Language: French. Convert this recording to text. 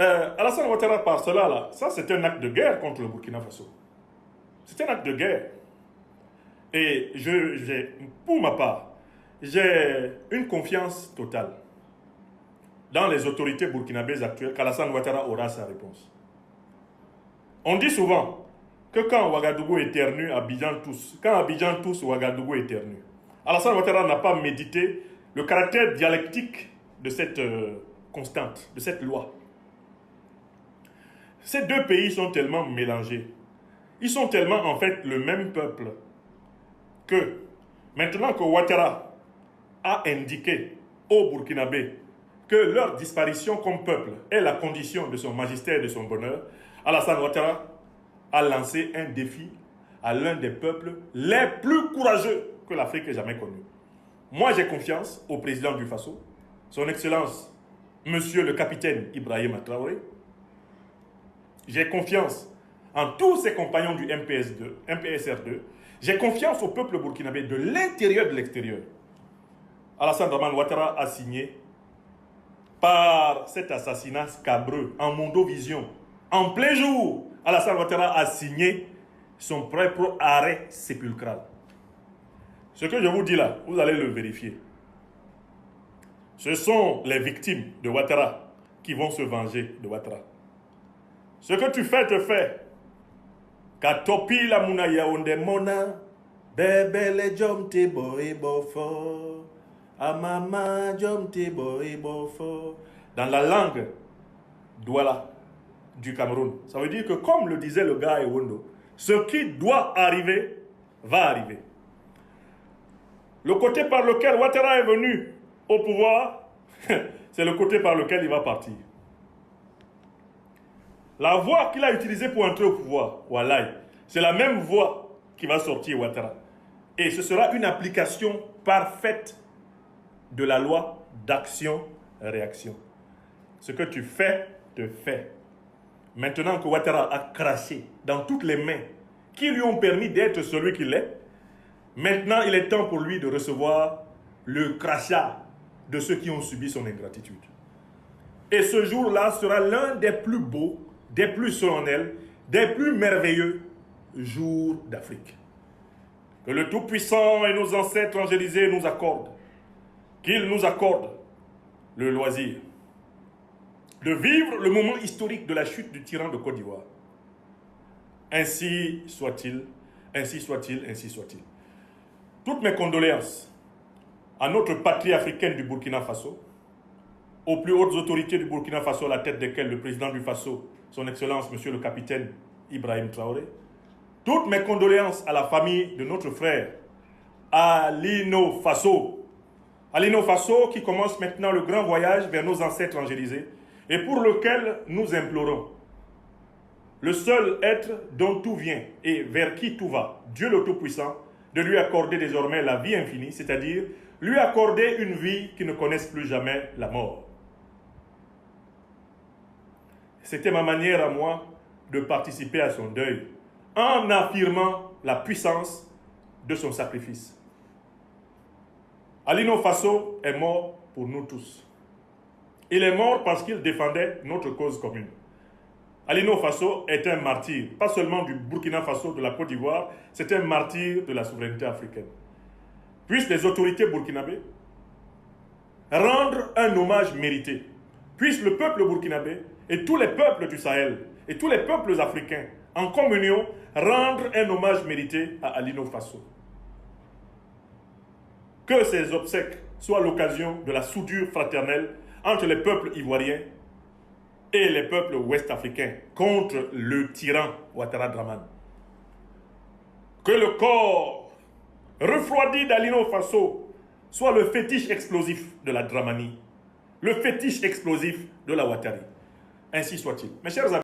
Alassane Ouattara par cela, là, ça c'est un acte de guerre contre le Burkina Faso. C'est un acte de guerre. Et pour ma part, j'ai une confiance totale dans les autorités burkinabèses actuelles qu'Alassane Ouattara aura sa réponse. On dit souvent que quand Ouagadougou éternue, Abidjan tousse. Quand Abidjan tousse, Ouagadougou éternue. Alassane Ouattara n'a pas médité le caractère dialectique de cette constante, de cette loi. Ces deux pays sont tellement mélangés. Ils sont tellement en fait le même peuple que maintenant que Ouattara a indiqué aux Burkinabés que leur disparition comme peuple est la condition de son magistère et de son bonheur, Alassane Ouattara a lancé un défi à l'un des peuples les plus courageux que l'Afrique ait jamais connu. Moi, j'ai confiance au président du Faso, son Excellence, Monsieur le capitaine Ibrahima Traoré. J'ai confiance en tous ses compagnons du MPSR2. J'ai confiance au peuple burkinabé de l'intérieur et de l'extérieur. Alassane Draman Ouattara a signé par cet assassinat scabreux en mondovision. En plein jour, Alassane Ouattara a signé son propre arrêt sépulcral. Ce que je vous dis là, vous allez le vérifier. Ce sont les victimes de Ouattara qui vont se venger de Ouattara. Ce que tu fais, te fait. Katopi la munaya onde mona, bebe le jom te boy bofo, amama jom te boy bofo. Dans la langue douala du Cameroun, ça veut dire que comme le disait le gars Ewondo, ce qui doit arriver, va arriver. Le côté par lequel Ouattara est venu au pouvoir, c'est le côté par lequel il va partir. La voie qu'il a utilisée pour entrer au pouvoir, Wallahi, c'est la même voie qui va sortir Ouattara. Et ce sera une application parfaite de la loi d'action-réaction. Ce que tu fais, te fait. Maintenant que Ouattara a craché dans toutes les mains qui lui ont permis d'être celui qu'il est, maintenant il est temps pour lui de recevoir le crachat de ceux qui ont subi son ingratitude. Et ce jour-là sera l'un des plus beaux, des plus solennels, des plus merveilleux jours d'Afrique. Que le Tout-Puissant et nos ancêtres angélisés nous accordent, qu'ils nous accordent le loisir de vivre le moment historique de la chute du tyran de Côte d'Ivoire. Ainsi soit-il, ainsi soit-il, ainsi soit-il. Toutes mes condoléances à notre patrie africaine du Burkina Faso, aux plus hautes autorités du Burkina Faso, à la tête desquelles le président du Faso, son Excellence, Monsieur le capitaine Ibrahim Traoré. Toutes mes condoléances à la famille de notre frère, Alino Faso. Alino Faso qui commence maintenant le grand voyage vers nos ancêtres angélisés et pour lequel nous implorons le seul être dont tout vient et vers qui tout va, Dieu le Tout-Puissant, de lui accorder désormais la vie infinie, c'est-à-dire lui accorder une vie qui ne connaisse plus jamais la mort. C'était ma manière à moi de participer à son deuil, en affirmant la puissance de son sacrifice. Alino Faso est mort pour nous tous. Il est mort parce qu'il défendait notre cause commune. Alino Faso est un martyr, pas seulement du Burkina Faso, de la Côte d'Ivoire, c'est un martyr de la souveraineté africaine. Puissent les autorités burkinabées rendre un hommage mérité. Puisse le peuple burkinabé et tous les peuples du Sahel et tous les peuples africains en communion rendre un hommage mérité à Alino Faso. Que ces obsèques soient l'occasion de la soudure fraternelle entre les peuples ivoiriens et les peuples ouest-africains contre le tyran Ouattara Draman. Que le corps refroidi d'Alino Faso soit le fétiche explosif de la Dramanie, le fétiche explosif de la Ouattari. Ainsi soit-il. Mes chers amis,